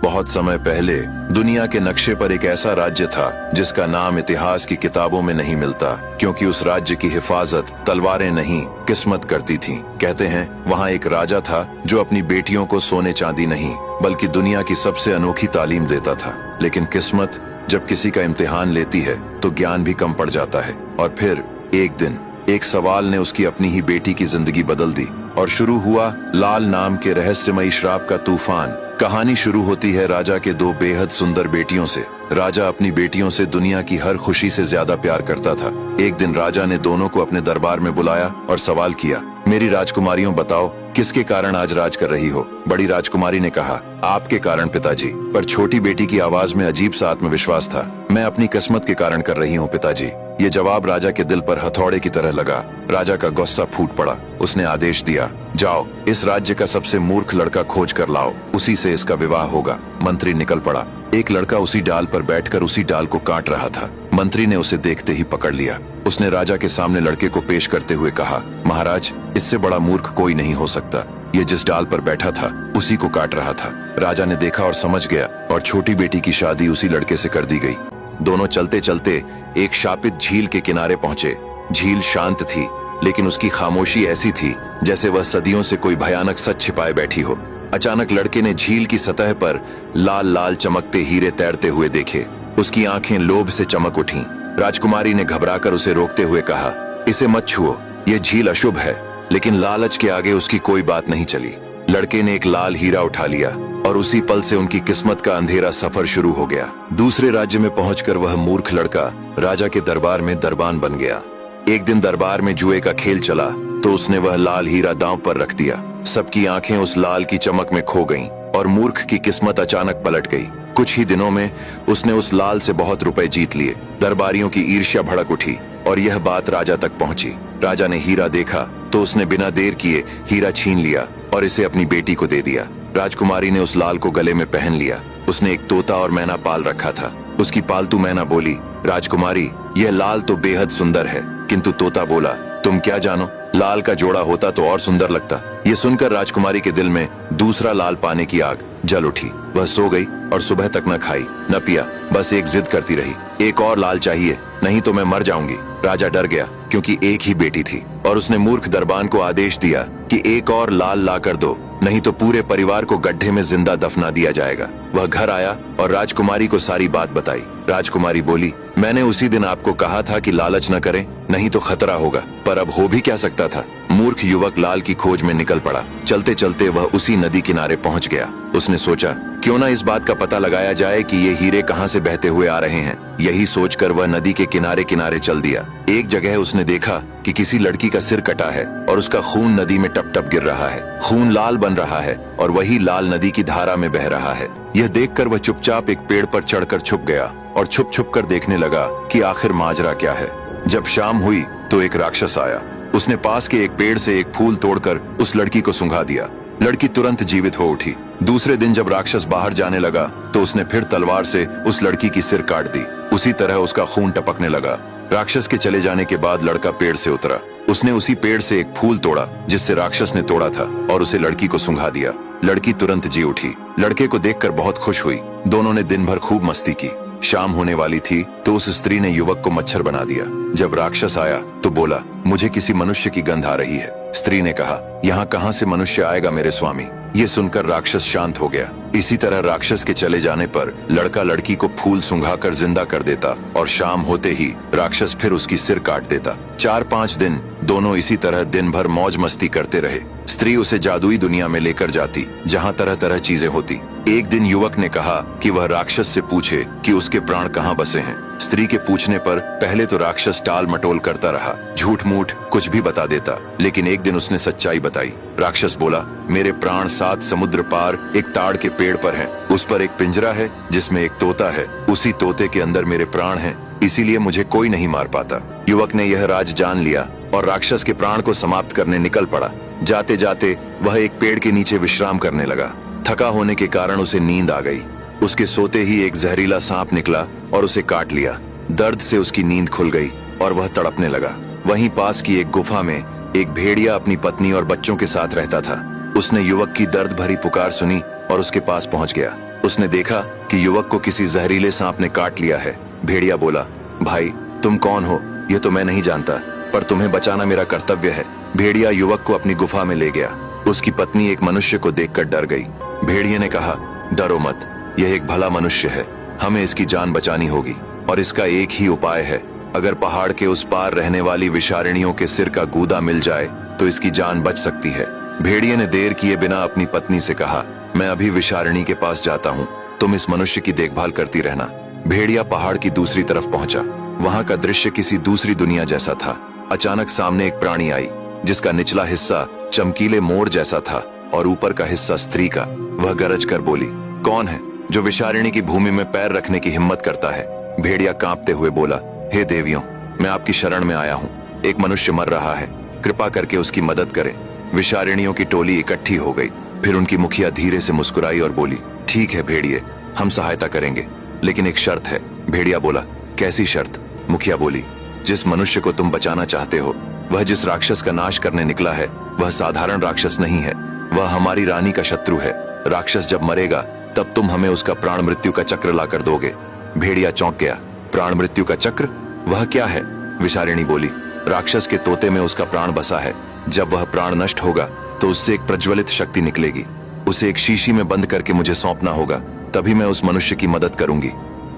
बहुत समय पहले दुनिया के नक्शे पर एक ऐसा राज्य था जिसका नाम इतिहास की किताबों में नहीं मिलता, क्योंकि उस राज्य की हिफाजत तलवारें नहीं किस्मत करती थी। कहते हैं वहाँ एक राजा था जो अपनी बेटियों को सोने चांदी नहीं बल्कि दुनिया की सबसे अनोखी तालीम देता था। लेकिन किस्मत जब किसी का इम्तिहान लेती है तो ज्ञान भी कम पड़ जाता है। और फिर एक दिन एक सवाल ने उसकी अपनी ही बेटी की जिंदगी बदल दी और शुरू हुआ लाल नाम के रहस्यमयी श्राप का तूफान। कहानी शुरू होती है राजा के दो बेहद सुंदर बेटियों से। राजा अपनी बेटियों से दुनिया की हर खुशी से ज्यादा प्यार करता था। एक दिन राजा ने दोनों को अपने दरबार में बुलाया और सवाल किया, मेरी राजकुमारियों बताओ किसके कारण आज राज कर रही हो। बड़ी राजकुमारी ने कहा, आपके कारण पिताजी। पर छोटी बेटी की आवाज में अजीब सा आत्मविश्वास था, मैं अपनी किस्मत के कारण कर रही हूँ पिताजी। ये जवाब राजा के दिल पर हथौड़े की तरह लगा। राजा का गुस्सा फूट पड़ा। उसने आदेश दिया, जाओ इस राज्य का सबसे मूर्ख लड़का खोज कर लाओ, उसी से इसका विवाह होगा। मंत्री निकल पड़ा। एक लड़का उसी डाल पर बैठकर उसी डाल को काट रहा था। मंत्री ने उसे देखते ही पकड़ लिया। उसने राजा के सामने लड़के को पेश करते हुए कहा, महाराज इससे बड़ा मूर्ख कोई नहीं हो सकता। ये जिस डाल पर बैठा था उसी को काट रहा था। राजा ने देखा और समझ गया और छोटी बेटी की शादी उसी लड़के से कर दी गई। दोनों चलते चलते एक शापित झील के किनारे पहुंचे। झील शांत थी, लेकिन उसकी खामोशी ऐसी थी जैसे वह सदियों से कोई भयानक सच छिपाए बैठी हो। अचानक लड़के ने झील की सतह पर लाल लाल चमकते हीरे तैरते हुए देखे। उसकी आंखें लोभ से चमक उठीं। राजकुमारी ने घबराकर उसे रोकते हुए कहा, इसे मत छुओ, ये झील अशुभ है। लेकिन लालच के आगे उसकी कोई बात नहीं चली। लड़के ने एक लाल हीरा उठा लिया और उसी पल से उनकी किस्मत का अंधेरा सफर शुरू हो गया। दूसरे राज्य में पहुंचकर वह मूर्ख लड़का राजा के दरबार में दरबान बन गया। एक दिन दरबार में जुए का खेल चला तो उसने वह लाल हीरा दांव पर रख दिया। सबकी आंखें उस लाल की चमक में खो गईं और मूर्ख की किस्मत अचानक पलट गई। कुछ ही दिनों में उसने उस लाल से बहुत रुपए जीत लिए। दरबारियों की ईर्ष्या भड़क उठी और यह बात राजा तक पहुंची। राजा ने हीरा देखा तो उसने बिना देर किए हीरा छीन लिया और इसे अपनी बेटी को दे दिया। राजकुमारी ने उस लाल को गले में पहन लिया। उसने एक तोता और मैना पाल रखा था। उसकी पालतू मैना बोली, राजकुमारी यह लाल तो बेहद सुंदर है। किंतु तोता बोला, तुम क्या जानो, लाल का जोड़ा होता तो और सुंदर लगता। ये सुनकर राजकुमारी के दिल में दूसरा लाल पाने की आग जल उठी। वह सो गई और सुबह तक न खाई न पिया, बस एक जिद करती रही, एक और लाल चाहिए, नहीं तो मैं मर जाऊंगी। राजा डर गया क्योंकि एक ही बेटी थी और उसने मूर्ख दरबान को आदेश दिया कि एक और लाल ला कर दो, नहीं तो पूरे परिवार को गड्ढे में जिंदा दफना दिया जाएगा। वह घर आया और राजकुमारी को सारी बात बताई। राजकुमारी बोली, मैंने उसी दिन आपको कहा था कि लालच न करें, नहीं तो खतरा होगा। पर अब हो भी क्या सकता था। मूर्ख युवक लाल की खोज में निकल पड़ा। चलते चलते वह उसी नदी किनारे पहुंच गया। उसने सोचा, क्यों ना इस बात का पता लगाया जाए कि ये हीरे कहां से बहते हुए आ रहे हैं। यही सोचकर वह नदी के किनारे किनारे चल दिया। एक जगह उसने देखा कि किसी लड़की का सिर कटा है और उसका खून नदी में टप टप गिर रहा है। खून लाल बन रहा है और वही लाल नदी की धारा में बह रहा है। यह देखकर वह चुपचाप एक पेड़ पर चढ़कर छुप गया और छुप छुप कर देखने लगा कि आखिर माजरा क्या है। जब शाम हुई तो एक राक्षस आया। उसने पास के एक पेड़ से एक फूल तोड़कर उस लड़की को सूंघा दिया। लड़की तुरंत जीवित हो उठी। दूसरे दिन जब राक्षस बाहर जाने लगा तो उसने फिर तलवार से उस लड़की की सिर काट दी। उसी तरह उसका खून टपकने लगा। राक्षस के चले जाने के बाद लड़का पेड़ से उतरा। उसने उसी पेड़ से एक फूल तोड़ा जिससे राक्षस ने तोड़ा था और उसे लड़की को सूंघा दिया। लड़की तुरंत जी उठी। लड़के को देखकर बहुत खुश हुई। दोनों ने दिन भर खूब मस्ती की। शाम होने वाली थी तो उस स्त्री ने युवक को मच्छर बना दिया। जब राक्षस आया तो बोला, मुझे किसी मनुष्य की गंध आ रही है। स्त्री ने कहा, यहाँ कहाँ से मनुष्य आएगा मेरे स्वामी। ये सुनकर राक्षस शांत हो गया। इसी तरह राक्षस के चले जाने पर लड़का लड़की को फूल सूंघाकर जिंदा कर देता और शाम होते ही राक्षस फिर उसकी सिर काट देता। 4-5 दिन दोनों इसी तरह दिन भर मौज मस्ती करते रहे। स्त्री उसे जादुई दुनिया में लेकर जाती जहाँ तरह तरह चीजें होती। एक दिन युवक ने कहा कि वह राक्षस से पूछे कि उसके प्राण कहाँ बसे हैं। स्त्री के पूछने पर पहले तो राक्षस टाल मटोल करता रहा, झूठ मूठ कुछ भी बता देता। लेकिन एक दिन उसने सच्चाई बताई। राक्षस बोला, मेरे प्राण 7 समुद्र पार एक ताड़ के पेड़ पर हैं। उस पर एक पिंजरा है जिसमें एक तोता है। उसी तोते के अंदर मेरे प्राण हैं, इसीलिए मुझे कोई नहीं मार पाता। युवक ने यह राज जान लिया और राक्षस के प्राण को समाप्त करने निकल पड़ा। जाते जाते वह एक पेड़ के नीचे विश्राम करने लगा। थका होने के कारण उसे नींद आ गई। उसके सोते ही एक जहरीला सांप निकला और उसे काट लिया। दर्द से उसकी नींद खुल गई और वह तड़पने लगा। वहीं पास की एक गुफा में एक भेड़िया अपनी पत्नी और बच्चों के साथ रहता था। उसने युवक की दर्द भरी पुकार सुनी और उसके पास पहुंच गया। उसने देखा कि युवक को किसी जहरीले सांप ने काट लिया है। भेड़िया बोला, भाई तुम कौन हो ये तो मैं नहीं जानता, पर तुम्हें बचाना मेरा कर्तव्य है। भेड़िया युवक को अपनी गुफा में ले गया। उसकी पत्नी एक मनुष्य को देखकर डर गई। भेड़िए ने कहा, डरो मत, यह एक भला मनुष्य है, हमें इसकी जान बचानी होगी और इसका एक ही उपाय है। अगर पहाड़ के उस पार रहने वाली विषारिणियों के सिर का गूदा मिल जाए तो इसकी जान बच सकती है। भेड़िए ने देर किए बिना अपनी पत्नी से कहा, मैं अभी विषारिणी के पास जाता हूँ, तुम इस मनुष्य की देखभाल करती रहना। भेड़िया पहाड़ की दूसरी तरफ पहुंचा। वहां का दृश्य किसी दूसरी दुनिया जैसा था। अचानक सामने एक प्राणी आई जिसका निचला हिस्सा चमकीले मोर जैसा था और ऊपर का हिस्सा स्त्री का। वह गरज कर बोली, कौन है जो विषारिणी की भूमि में पैर रखने की हिम्मत करता है? भेड़िया कांपते हुए बोला, हे देवियों, मैं आपकी शरण में आया हूँ। एक मनुष्य मर रहा है, कृपा करके उसकी मदद करें। विषारिणियों की टोली इकट्ठी हो गई। फिर उनकी मुखिया धीरे से मुस्कुराई और बोली, ठीक है भेड़िए, हम सहायता करेंगे, लेकिन एक शर्त है। भेड़िया बोला, कैसी शर्त? मुखिया बोली, जिस मनुष्य को तुम बचाना चाहते हो, वह जिस राक्षस का नाश करने निकला है, वह साधारण राक्षस नहीं है, वह हमारी रानी का शत्रु है। राक्षस जब मरेगा तब तुम हमें उसका प्राण मृत्यु का चक्र लाकर दोगे। भेड़िया चौंक गया। प्राण मृत्यु का चक्र? वह क्या है? विषारिणी बोली, राक्षस के तोते में उसका प्राण बसा है। जब वह प्राण नष्ट होगा तो उससे एक प्रज्वलित शक्ति निकलेगी। उसे एक शीशी में बंद करके मुझे सौंपना होगा, तभी मैं उस मनुष्य की मदद करूंगी।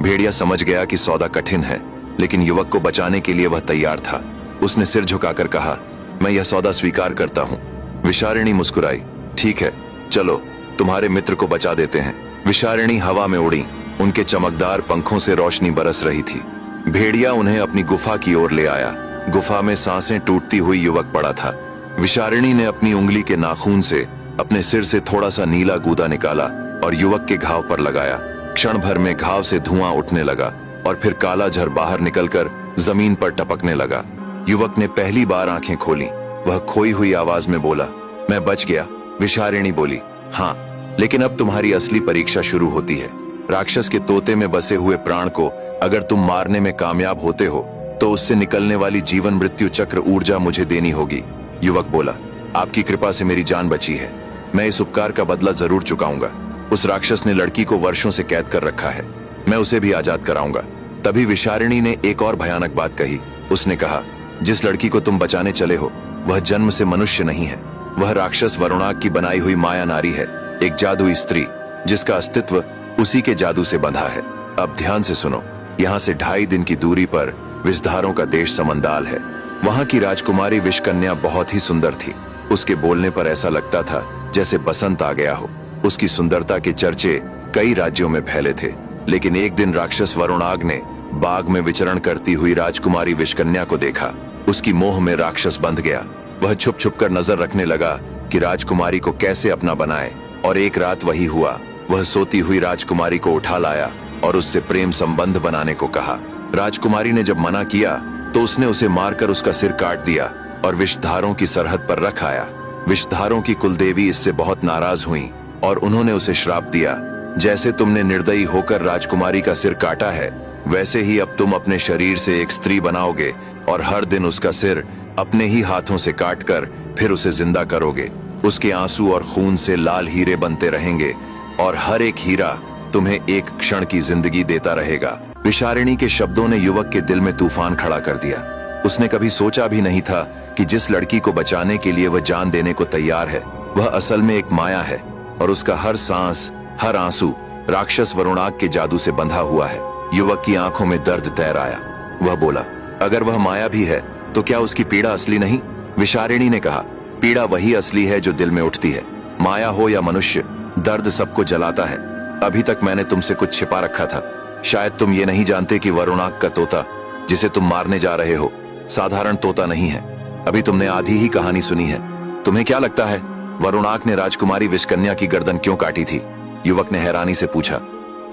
भेड़िया समझ गया कि सौदा कठिन है, लेकिन युवक को बचाने के लिए वह तैयार था। उसने सिर झुकाकर कहा, मैं यह सौदा स्वीकार करता हूँ। विषारिणी मुस्कुराई, ठीक है, चलो तुम्हारे मित्र को बचा देते हैं। विषारिणी हवा में उड़ी। उनके चमकदार पंखों से रोशनी बरस रही थी। भेड़िया उन्हें अपनी गुफा की ओर ले आया। गुफा में सांसें टूटती हुई युवक पड़ा था। विषारिणी ने अपनी उंगली के नाखून से अपने सिर से थोड़ा सा नीला गूदा निकाला और युवक के घाव पर लगाया। क्षण भर में घाव से धुआं उठने लगा और फिर काला झर बाहर निकलकर जमीन पर टपकने लगा। युवक ने पहली बार आंखें खोली। वह खोई हुई आवाज में बोला, मैं बच गया। विषारिणी बोली, हाँ, लेकिन अब तुम्हारी असली परीक्षा शुरू होती है। राक्षस के तोते में बसे हुए प्राण को अगर तुम मारने में कामयाब होते हो तो उससे निकलने वाली जीवन मृत्यु चक्र ऊर्जा मुझे देनी होगी। युवक बोला, आपकी कृपा से मेरी जान बची है, मैं इस उपकार का बदला जरूर चुकाऊंगा। उस राक्षस ने लड़की को वर्षों से कैद कर रखा है, मैं उसे भी आजाद कराऊंगा। तभी विषारिणी ने एक और भयानक बात कही। उसने कहा, जिस लड़की को तुम बचाने चले हो वह जन्म से मनुष्य नहीं है, वह राक्षस वरुणाग की बनाई हुई माया नारी है, एक जादुई स्त्री जिसका अस्तित्व उसी के जादू से बंधा है। अब ध्यान से सुनो, यहाँ से 2.5 दिन की दूरी पर विषधारों का देश समंदाल है। वहाँ की राजकुमारी विषकन्या बहुत ही सुंदर थी। उसके बोलने पर ऐसा लगता था जैसे बसंत आ गया हो। उसकी सुंदरता के चर्चे कई राज्यों में फैले थे। लेकिन एक दिन राक्षस वरुणाग ने बाग में विचरण करती हुई राजकुमारी विषकन्या को देखा। उसकी मोह में राक्षस बंध गया। वह छुप छुप कर नजर रखने लगा कि राजकुमारी को कैसे अपना बनाए, और एक रात वही हुआ। वह सोती हुई राजकुमारी को उठा लाया और उससे प्रेम संबंध बनाने को कहा। राजकुमारी ने जब मना किया तो उसने उसे मारकर उसका सिर काट दिया और विषधारों की सरहद पर रख आया। विषधारों की कुलदेवी इससे बहुत नाराज हुई और उन्होंने उसे श्राप दिया, जैसे तुमने निर्दयी होकर राजकुमारी का सिर काटा है, वैसे ही अब तुम अपने शरीर से एक स्त्री बनाओगे और हर दिन उसका सिर अपने ही हाथों से काटकर फिर उसे जिंदा करोगे। उसके आंसू और खून से लाल हीरे बनते रहेंगे और हर एक हीरा तुम्हें एक क्षण की जिंदगी देता रहेगा। विषारिणी के शब्दों ने युवक के दिल में तूफान खड़ा कर दिया। उसने कभी सोचा भी नहीं था कि जिस लड़की को बचाने के लिए वह जान देने को तैयार है, वह असल में एक माया है और उसका हर सांस, हर आंसू राक्षस वरुणाग के जादू से बंधा हुआ है। युवक की आंखों में दर्द तैर आया। वह बोला, अगर वह माया भी है तो क्या उसकी पीड़ा असली नहीं? विषारिणी ने कहा, पीड़ा वही असली है जो दिल में उठती है। माया हो या मनुष्य, दर्द सबको जलाता है। अभी तक मैंने तुमसे कुछ छिपा रखा था। शायद तुम ये नहीं जानते कि वरुणाग का तोता जिसे तुम मारने जा रहे हो साधारण तोता नहीं है। अभी तुमने आधी ही कहानी सुनी है। तुम्हें क्या लगता है वरुणाग ने राजकुमारी विषकन्या की गर्दन क्यों काटी थी? युवक ने हैरानी से पूछा।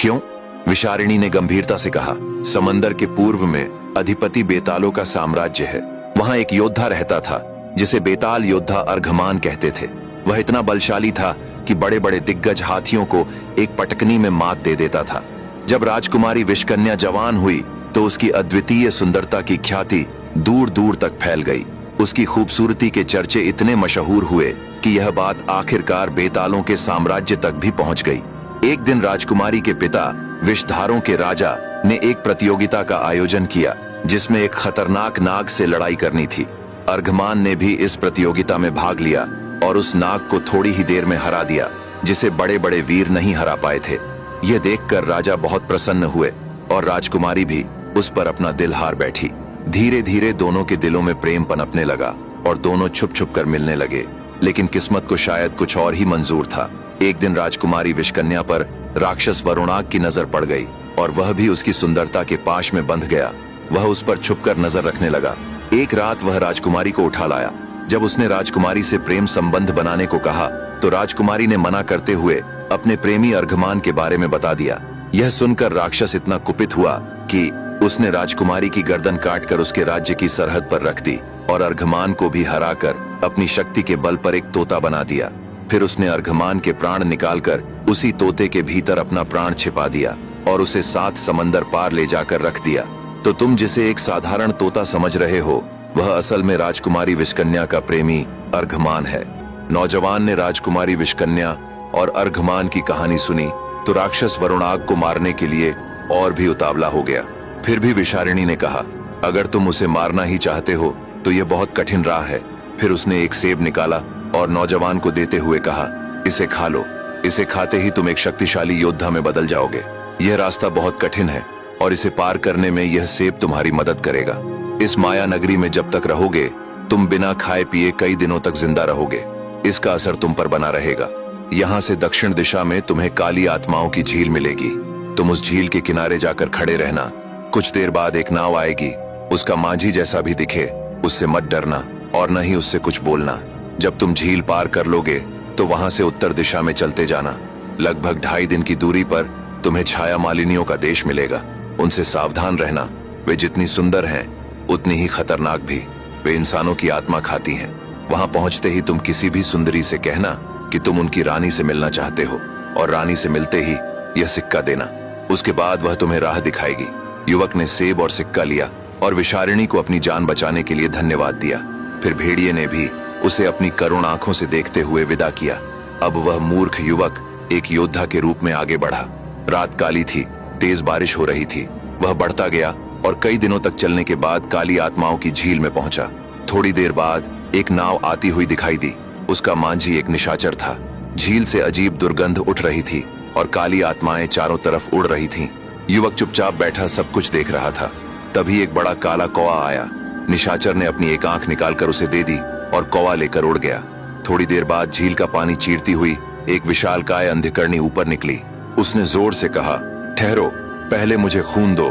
क्यों? विषारिणी ने गंभीरता से कहा, समंदर के पूर्व में अधिपति बेतालों का साम्राज्य है। वहां एक योद्धा रहता था जिसे बेताल योद्धा अर्घमान कहते थे। वह इतना बलशाली था कि बड़े बड़े दिग्गज हाथियों को एक पटकनी में मात दे देता था। जब राजकुमारी विषकन्या जवान हुई तो उसकी अद्वितीय सुंदरता की ख्याति दूर दूर तक फैल गई। उसकी खूबसूरती के चर्चे इतने मशहूर हुए कि यह बात आखिरकार बेतालों के साम्राज्य तक भी पहुंच गई। एक दिन राजकुमारी के पिता विषधारों के राजा ने एक प्रतियोगिता का आयोजन किया जिसमें एक खतरनाक नाग से लड़ाई करनी थी। अर्घमान ने भी इस प्रतियोगिता में भाग लिया और उस नाग को थोड़ी ही देर में हरा दिया जिसे बड़े बड़े वीर नहीं हरा पाए थे। यह देखकर राजा बहुत प्रसन्न हुए और राजकुमारी भी उस पर अपना दिल हार बैठी। धीरे धीरे दोनों के दिलों में प्रेम पनपने लगा और दोनों छुप छुप कर मिलने लगे, लेकिन किस्मत को शायद कुछ और ही मंजूर था। एक दिन राजकुमारी विषकन्या पर राक्षस वरुणाग की नजर पड़ गई और वह भी उसकी सुंदरता के पाश में बंध गया। वह उस पर छुपकर नजर रखने लगा। एक रात वह राजकुमारी को उठा लाया। जब उसने राजकुमारी से प्रेम संबंध बनाने को कहा तो राजकुमारी ने मना करते हुए अपने प्रेमी अर्घमान के बारे में बता दिया। यह सुनकर राक्षस इतना कुपित हुआ कि उसने राजकुमारी की गर्दन काटकर उसके राज्य की सरहद पर रख दी और अर्घमान को भी हराकर अपनी शक्ति के बल पर एक तोता बना दिया। फिर उसने अर्घमान के प्राण निकालकर उसी तोते के भीतर अपना प्राण छिपा दिया और उसे 7 समंदर पार ले जाकर रख दिया। तो तुम जिसे एक साधारण तोता समझ रहे हो वह असल में राजकुमारी विषकन्या का प्रेमी अर्घमान है। नौजवान ने राजकुमारी विषकन्या और अर्घमान की कहानी सुनी तो राक्षस वरुणाग को मारने के लिए और भी उतावला हो गया। फिर भी विषारिणी ने कहा, अगर तुम उसे मारना ही चाहते हो तो यह बहुत कठिन राह है। फिर उसने एक सेब निकाला और नौजवान को देते हुए कहा, इसे खा लो। इसे खाते ही तुम एक शक्तिशाली योद्धा में बदल जाओगे। यह रास्ता बहुत कठिन है और इसे पार करने में यह सेब तुम्हारी मदद करेगा। इस माया नगरी में जब तक रहोगे तुम बिना खाए पिए कई दिनों तक जिंदा रहोगे। इसका असर तुम पर बना रहेगा। यहाँ से दक्षिण दिशा में तुम्हें काली आत्माओं की झील मिलेगी। तुम उस झील के किनारे जाकर खड़े रहना। कुछ देर बाद एक नाव आएगी। उसका माझी जैसा भी दिखे उससे मत डरना और न ही उससे कुछ बोलना। जब तुम झील पार कर लोगे तो वहां से उत्तर दिशा में चलते जाना। लगभग 2.5 दिन की दूरी पर तुम्हें छाया मालिनियों का देश मिलेगा। उनसे सावधान रहना। वे जितनी सुंदर हैं उतनी ही खतरनाक भी। वे इंसानों की आत्मा खाती हैं। वहां पहुंचते ही तुम किसी भी सुंदरी से कहना कि तुम उनकी रानी से मिलना चाहते हो और रानी से मिलते ही यह सिक्का देना। उसके बाद वह तुम्हें राह दिखाएगी। युवक ने सेब और सिक्का लिया और विषारिणी को अपनी जान बचाने के लिए धन्यवाद दिया। फिर भेड़िए ने भी उसे अपनी करुण आंखों से देखते हुए विदा किया। अब वह मूर्ख युवक एक योद्धा के रूप में आगे बढ़ा। रात काली थी, तेज बारिश हो रही थी। वह बढ़ता गया और कई दिनों तक चलने के बाद काली आत्माओं की झील में पहुंचा। थोड़ी देर बाद एक नाव आती हुई दिखाई दी। उसका मांझी एक निशाचर था। झील से अजीब दुर्गंध उठ रही थी और काली आत्माएं चारों तरफ उड़ रही थीं। युवक चुपचाप बैठा सब कुछ देख रहा था। तभी एक बड़ा काला कौवा आया। निशाचर ने अपनी एक आंख निकालकर उसे दे दी और कौवा लेकर उड़ गया। थोड़ी देर बाद झील का पानी चीरती हुई एक विशालकाय अंधकरणी ऊपर निकली। उसने जोर से कहा, ठहरो, पहले मुझे खून दो,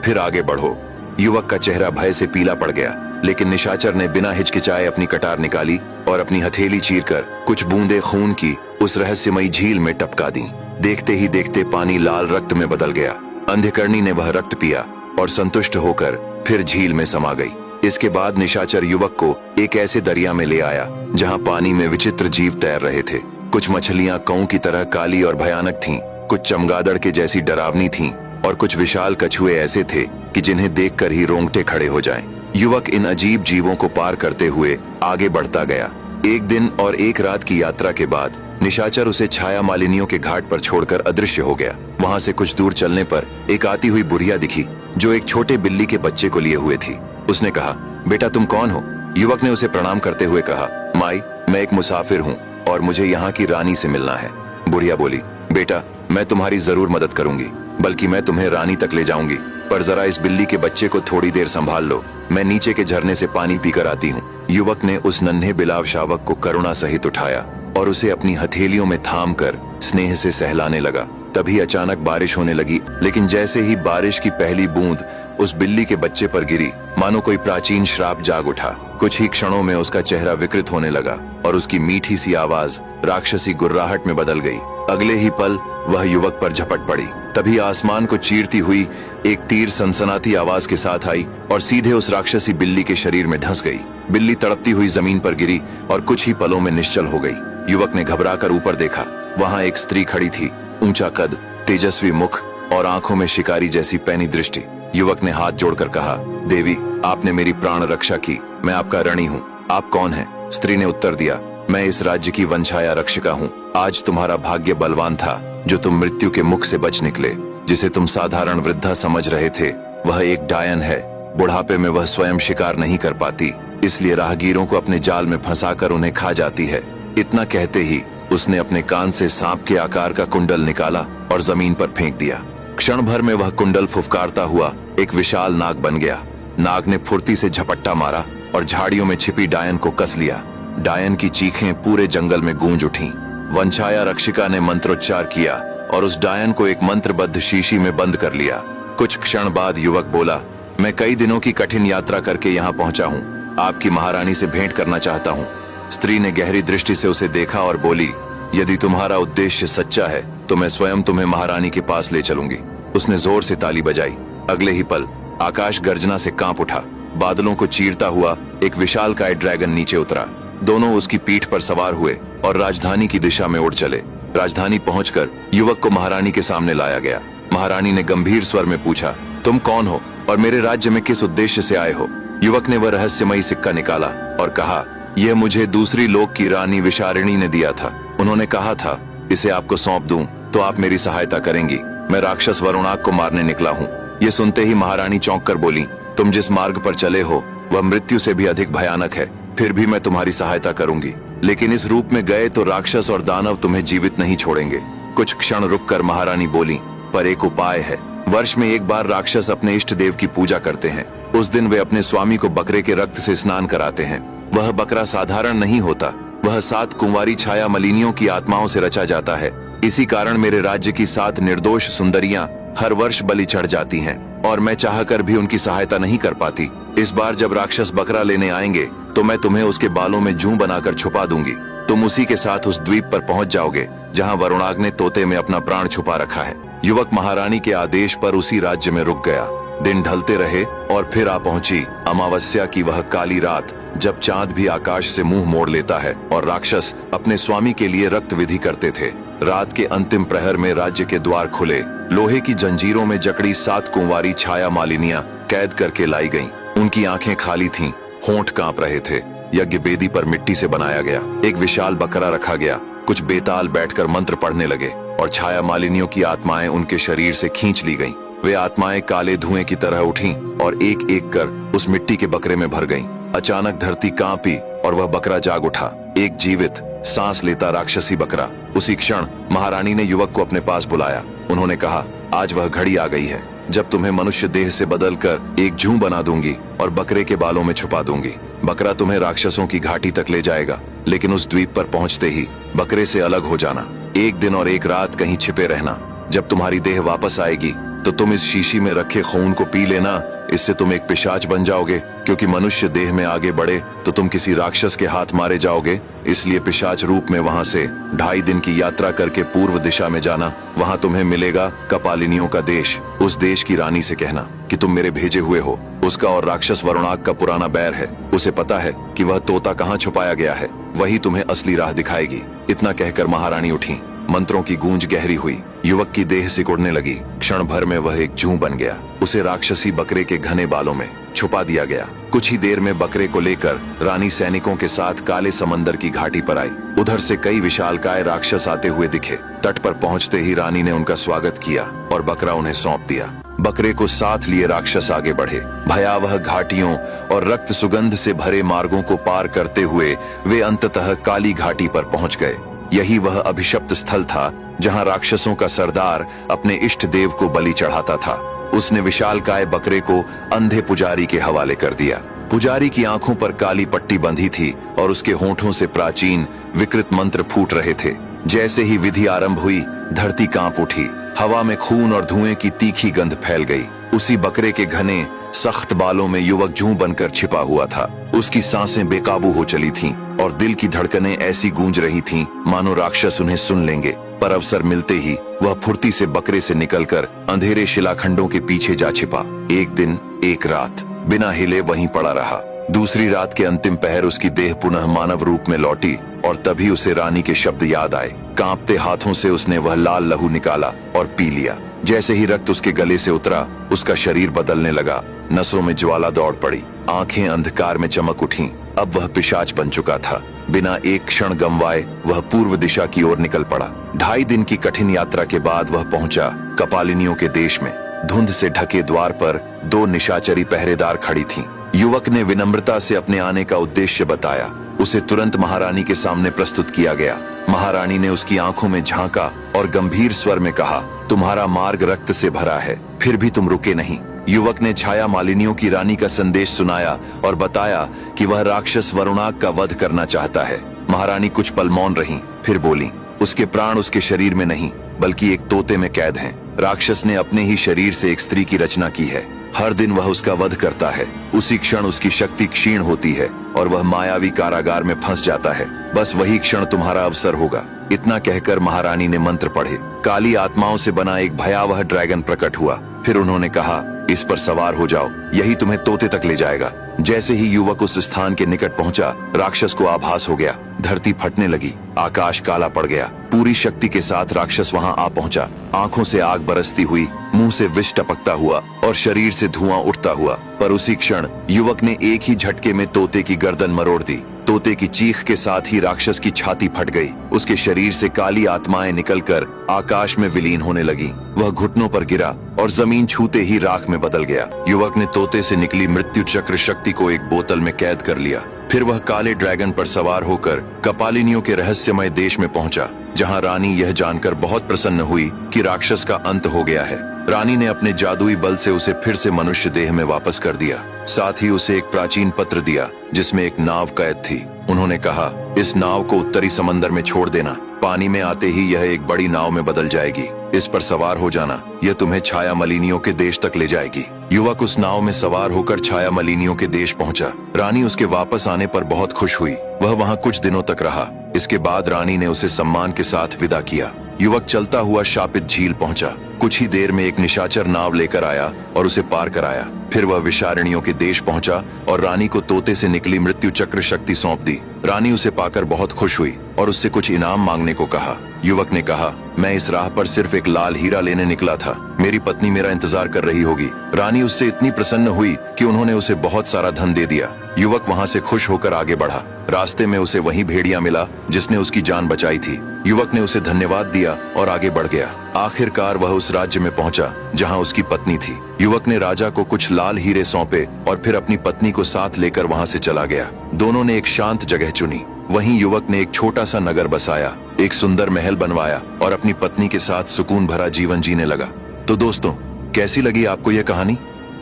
फिर आगे बढ़ो। युवक का चेहरा भय से पीला पड़ गया, लेकिन निशाचर ने बिना हिचकिचाए अपनी कटार निकाली और अपनी हथेली चीरकर कुछ बूंदे खून की उस रहस्यमयी झील में टपका दी। देखते ही देखते पानी लाल रक्त में बदल गया। अंधकरणी ने वह रक्त पिया और संतुष्ट होकर फिर झील में समा गई। इसके बाद निशाचर युवक को एक ऐसे दरिया में ले आया जहां पानी में विचित्र जीव तैर रहे थे। कुछ मछलियां कौ की तरह काली और भयानक थीं, कुछ चमगादड़ के जैसी डरावनी थीं और कुछ विशाल कछुए ऐसे थे कि जिन्हें देखकर ही रोंगटे खड़े हो जाएं। युवक इन अजीब जीवों को पार करते हुए आगे बढ़ता गया। एक दिन और एक रात की यात्रा के बाद निशाचर उसे छाया मालिनियों के घाट पर छोड़कर अदृश्य हो गया। वहां से कुछ दूर चलने पर एक आती हुई बुढ़िया दिखी जो एक छोटे बिल्ली के बच्चे को लिए हुए थी। उसने कहा, बेटा तुम कौन हो? युवक ने उसे प्रणाम करते हुए कहा, माई, मैं एक मुसाफिर हूँ और मुझे यहाँ की रानी से मिलना है। बुढ़िया बोली, बेटा मैं तुम्हारी जरूर मदद करूंगी, बल्कि मैं तुम्हें रानी तक ले जाऊंगी, पर जरा इस बिल्ली के बच्चे को थोड़ी देर संभाल लो। मैं नीचे के झरने से पानी पीकर आती हूँ। युवक ने उस नन्हे बिलाव शावक को करुणा सहित उठाया और उसे अपनी हथेलियों में थाम कर स्नेह से सहलाने लगा। तभी अचानक बारिश होने लगी, लेकिन जैसे ही बारिश की पहली बूंद उस बिल्ली के बच्चे पर गिरी, मानो कोई प्राचीन श्राप जाग उठा। कुछ ही क्षणों में उसका चेहरा विकृत होने लगा और उसकी मीठी सी आवाज राक्षसी गुर्राहट में बदल गई। अगले ही पल वह युवक पर झपट पड़ी। तभी आसमान को चीरती हुई एक तीर सनसनाती आवाज के साथ आई और सीधे उस राक्षसी बिल्ली के शरीर में धंस गई। बिल्ली तड़पती हुई जमीन पर गिरी और कुछ ही पलों में निश्चल हो गई। युवक ने घबराकर ऊपर देखा। वहां एक स्त्री खड़ी थी, ऊंचा कद, तेजस्वी मुख और आंखों में शिकारी जैसी पैनी दृष्टि। युवक ने हाथ जोड़कर कहा, देवी, आपने मेरी प्राण रक्षा की, मैं आपका ऋणी हूँ। आप कौन हैं? स्त्री ने उत्तर दिया, मैं इस राज्य की वंशाया रक्षिका हूँ। आज तुम्हारा भाग्य बलवान था, जो तुम मृत्यु के मुख से बच निकले। जिसे तुम साधारण वृद्धा समझ रहे थे, वह एक डायन है। बुढ़ापे में वह स्वयं शिकार नहीं कर पाती, इसलिए राहगीरों को अपने जाल में फंसाकर उन्हें खा जाती है। इतना कहते ही उसने अपने कान से सांप के आकार का कुंडल निकाला और जमीन पर फेंक दिया। क्षण भर में वह कुंडल फुफकारता हुआ एक विशाल नाग बन गया। नाग ने फुर्ती से झपट्टा मारा और झाड़ियों में छिपी डायन को कस लिया। डायन की चीखें पूरे जंगल में गूंज उठीं। वंछाया रक्षिका ने मंत्रोच्चार किया और उस डायन को एक मंत्रबद्ध शीशी में बंद कर लिया। कुछ क्षण बाद युवक बोला, मैं कई दिनों की कठिन यात्रा करके यहाँ पहुंचा हूँ। आपकी महारानी से भेंट करना चाहता हूँ। स्त्री ने गहरी दृष्टि से उसे देखा और बोली, यदि तुम्हारा उद्देश्य सच्चा है तो मैं स्वयं तुम्हें महारानी के पास ले चलूंगी। उसने जोर से ताली बजाई। अगले ही पल आकाश गर्जना से कांप उठा। बादलों को चीरता हुआ एक विशालकाय ड्रैगन नीचे उतरा। दोनों उसकी पीठ पर सवार हुए और राजधानी की दिशा में उड़ चले। राजधानी पहुंचकर युवक को महारानी के सामने लाया गया। महारानी ने गंभीर स्वर में पूछा, तुम कौन हो और मेरे राज्य में किस उद्देश्य से आए हो? युवक ने वह रहस्यमयी सिक्का निकाला और कहा, यह मुझे दूसरी लोक की रानी विशारिणी ने दिया था। उन्होंने कहा था इसे आपको सौंप दूं तो आप मेरी सहायता करेंगी। मैं राक्षस वरुणाग को मारने निकला हूँ। ये सुनते ही महारानी चौंक कर बोली, तुम जिस मार्ग पर चले हो वह मृत्यु से भी अधिक भयानक है। फिर भी मैं तुम्हारी सहायता करूंगी, लेकिन इस रूप में गए तो राक्षस और दानव तुम्हें जीवित नहीं छोड़ेंगे। कुछ क्षण रुककर महारानी बोली, पर एक उपाय है। वर्ष में एक बार राक्षस अपने इष्ट देव की पूजा करते हैं। उस दिन वे अपने स्वामी को बकरे के रक्त से स्नान कराते हैं। वह बकरा साधारण नहीं होता, वह 7 कुंवारी छाया मलिनियों की आत्माओं से रचा जाता है। इसी कारण मेरे राज्य की 7 निर्दोष सुंदरियां हर वर्ष बलि चढ़ जाती हैं और मैं चाहकर भी उनकी सहायता नहीं कर पाती। इस बार जब राक्षस बकरा लेने आएंगे तो मैं तुम्हें उसके बालों में जूं बनाकर छुपा दूंगी। तुम उसी के साथ उस द्वीप पर पहुंच जाओगे जहां वरुणाग ने तोते में अपना प्राण छुपा रखा है। युवक महारानी के आदेश पर उसी राज्य में रुक गया। दिन ढलते रहे और फिर आ पहुंची अमावस्या की वह काली रात, जब चांद भी आकाश से मुंह मोड़ लेता है और राक्षस अपने स्वामी के लिए रक्त विधि करते थे। रात के अंतिम प्रहर में राज्य के द्वार खुले। लोहे की जंजीरों में जकड़ी 7 कुंवारी छाया मालिनियां कैद करके लाई गईं। उनकी आंखें खाली थीं, होंठ कांप रहे थे। यज्ञ वेदी पर मिट्टी से बनाया गया एक विशाल बकरा रखा गया। कुछ बेताल बैठकर मंत्र पढ़ने लगे और छाया मालिनियों की आत्माएं उनके शरीर से खींच ली गईं। वे आत्माएं काले धुएं की तरह उठीं और एक एक कर उस मिट्टी के बकरे में भर गईं। अचानक धरती कांपी और वह बकरा जाग उठा, एक जीवित सांस लेता राक्षसी बकरा। उसी क्षण महारानी ने युवक को अपने पास बुलाया। उन्होंने कहा, आज वह घड़ी आ गई है जब तुम्हें मनुष्य देह से बदलकर एक जूं बना दूंगी और बकरे के बालों में छुपा दूंगी। बकरा तुम्हें राक्षसों की घाटी तक ले जाएगा, लेकिन उस द्वीप पर पहुंचते ही बकरे से अलग हो जाना। एक दिन और एक रात कहीं छिपे रहना। जब तुम्हारी देह वापस आएगी तो तुम इस शीशी में रखे खून को पी लेना। इससे तुम एक पिशाच बन जाओगे, क्योंकि मनुष्य देह में आगे बढ़े तो तुम किसी राक्षस के हाथ मारे जाओगे। इसलिए पिशाच रूप में वहां से 2.5 दिन की यात्रा करके पूर्व दिशा में जाना। वहां तुम्हें मिलेगा कपालिनियों का देश। उस देश की रानी से कहना कि तुम मेरे भेजे हुए हो। उसका और राक्षस वरुणाग का पुराना बैर है। उसे पता है कि वह तोता कहाँ छुपाया गया है। वही तुम्हें असली राह दिखाएगी। इतना कहकर महारानी उठी। मंत्रों की गूंज गहरी हुई। युवक की देह सिकुड़ने लगी। क्षण भर में वह एक जूं बन गया। उसे राक्षसी बकरे के घने बालों में छुपा दिया गया। कुछ ही देर में बकरे को लेकर रानी सैनिकों के साथ काले समंदर की घाटी पर आई। उधर से कई विशालकाय राक्षस आते हुए दिखे। तट पर पहुंचते ही रानी ने उनका स्वागत किया और बकरा उन्हें सौंप दिया। बकरे को साथ लिए राक्षस आगे बढ़े। भयावह घाटियों और रक्त सुगंध से भरे मार्गों को पार करते हुए वे अंततः काली घाटी पर पहुंच गए। यही वह अभिशप्त स्थल था जहां राक्षसों का सरदार अपने इष्ट देव को बलि चढ़ाता था। उसने विशालकाय बकरे को अंधे पुजारी के हवाले कर दिया। पुजारी की आंखों पर काली पट्टी बंधी थी और उसके होठों से प्राचीन विकृत मंत्र फूट रहे थे। जैसे ही विधि आरंभ हुई, धरती कांप उठी। हवा में खून और धुएं की तीखी गंध फैल गई। उसी बकरे के घने सख्त बालों में युवक जूं बनकर छिपा हुआ था। उसकी सांसें बेकाबू हो चली थीं और दिल की धड़कनें ऐसी गूंज रही थीं मानो राक्षस उन्हें सुन लेंगे। पर अवसर मिलते ही वह फुर्ती से बकरे से निकलकर अंधेरे शिलाखंडों के पीछे जा छिपा। एक दिन एक रात बिना हिले वहीं पड़ा रहा। दूसरी रात के अंतिम पहर उसकी देह पुनः मानव रूप में लौटी और तभी उसे रानी के शब्द याद आए। कांपते हाथों से उसने वह लाल लहू निकाला और पी लिया। जैसे ही रक्त उसके गले से उतरा, उसका शरीर बदलने लगा। नसों में ज्वाला दौड़ पड़ी, आंखें अंधकार में चमक उठीं। अब वह पिशाच बन चुका था। बिना एक क्षण गंवाए वह पूर्व दिशा की ओर निकल पड़ा। 2.5 दिन की कठिन यात्रा के बाद वह पहुंचा कपालिनियों के देश में। धुंध से ढके द्वार पर 2 निशाचरी पहरेदार खड़ी थीं। युवक ने विनम्रता से अपने आने का उद्देश्य बताया। उसे तुरंत महारानी के सामने प्रस्तुत किया गया। महारानी ने उसकी आंखों में झांका और गंभीर स्वर में कहा, तुम्हारा मार्ग रक्त से भरा है, फिर भी तुम रुके नहीं। युवक ने छाया मालिनियों की रानी का संदेश सुनाया और बताया कि वह राक्षस वरुणाग का वध करना चाहता है। महारानी कुछ पल मौन रहीं, फिर बोली, उसके प्राण उसके शरीर में नहीं बल्कि एक तोते में कैद हैं। राक्षस ने अपने ही शरीर से एक स्त्री की रचना की है। हर दिन वह उसका वध करता है। उसी क्षण उसकी शक्ति क्षीण होती है और वह मायावी कारागार में फंस जाता है। बस वही क्षण तुम्हारा अवसर होगा। इतना कहकर महारानी ने मंत्र पढ़े। काली आत्माओं से बना एक भयावह ड्रैगन प्रकट हुआ। फिर उन्होंने कहा, इस पर सवार हो जाओ, यही तुम्हें तोते तक ले जाएगा। जैसे ही युवक उस स्थान के निकट पहुंचा, राक्षस को आभास हो गया। धरती फटने लगी, आकाश काला पड़ गया। पूरी शक्ति के साथ राक्षस वहां आ पहुंचा। आंखों से आग बरसती हुई, मुंह से विष टपकता हुआ और शरीर से धुआं उठता हुआ। पर उसी क्षण युवक ने एक ही झटके में तोते की गर्दन मरोड़ दी। तोते की चीख के साथ ही राक्षस की छाती फट गई। उसके शरीर से काली आत्माएं निकलकर आकाश में विलीन होने लगी। वह घुटनों पर गिरा और जमीन छूते ही राख में बदल गया। युवक ने तोते से निकली मृत्यु चक्र शक्ति को एक बोतल में कैद कर लिया। फिर वह काले ड्रैगन पर सवार होकर कपालिनियों के रहस्यमय देश में पहुंचा, जहां रानी यह जानकर बहुत प्रसन्न हुई कि राक्षस का अंत हो गया है। रानी ने अपने जादुई बल से उसे फिर से मनुष्य देह में वापस कर दिया। साथ ही उसे एक प्राचीन पत्र दिया जिसमें एक नाव कैद थी। उन्होंने कहा, इस नाव को उत्तरी समंदर में छोड़ देना। पानी में आते ही यह एक बड़ी नाव में बदल जाएगी। इस पर सवार हो जाना, यह तुम्हें छाया मलिनियों के देश तक ले जाएगी। युवक उस नाव में सवार होकर छाया मलिनियों के देश पहुंचा। रानी उसके वापस आने पर बहुत खुश हुई। वह वहां कुछ दिनों तक रहा। इसके बाद रानी ने उसे सम्मान के साथ विदा किया। युवक चलता हुआ शापित झील पहुंचा। कुछ ही देर में एक निशाचर नाव लेकर आया और उसे पार कराया। फिर वह विषारिणियों के देश पहुंचा और रानी को तोते से निकली मृत्यु चक्र शक्ति सौंप दी। रानी उसे पाकर बहुत खुश हुई और उससे कुछ इनाम मांगने को कहा। युवक ने कहा, मैं इस राह पर सिर्फ एक लाल हीरा लेने निकला था। मेरी पत्नी मेरा इंतजार कर रही होगी। रानी उससे इतनी प्रसन्न हुई कि उन्होंने उसे बहुत सारा धन दे दिया। युवक वहां से खुश होकर आगे बढ़ा। रास्ते में उसे वही भेड़िया मिला जिसने उसकी जान बचाई थी। युवक ने उसे धन्यवाद दिया और आगे बढ़ गया। आखिरकार वह उस राज्य में पहुंचा जहां उसकी पत्नी थी। युवक ने राजा को कुछ लाल हीरे सौंपे और फिर अपनी पत्नी को साथ लेकर वहां से चला गया। दोनों ने एक शांत जगह चुनी। वहीं युवक ने एक छोटा सा नगर बसाया, एक सुंदर महल बनवाया और अपनी पत्नी के साथ सुकून भरा जीवन जीने लगा। तो दोस्तों, कैसी लगी आपको यह कहानी?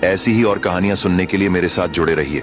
ऐसी ही और कहानियां सुनने के लिए मेरे साथ जुड़े रहिए।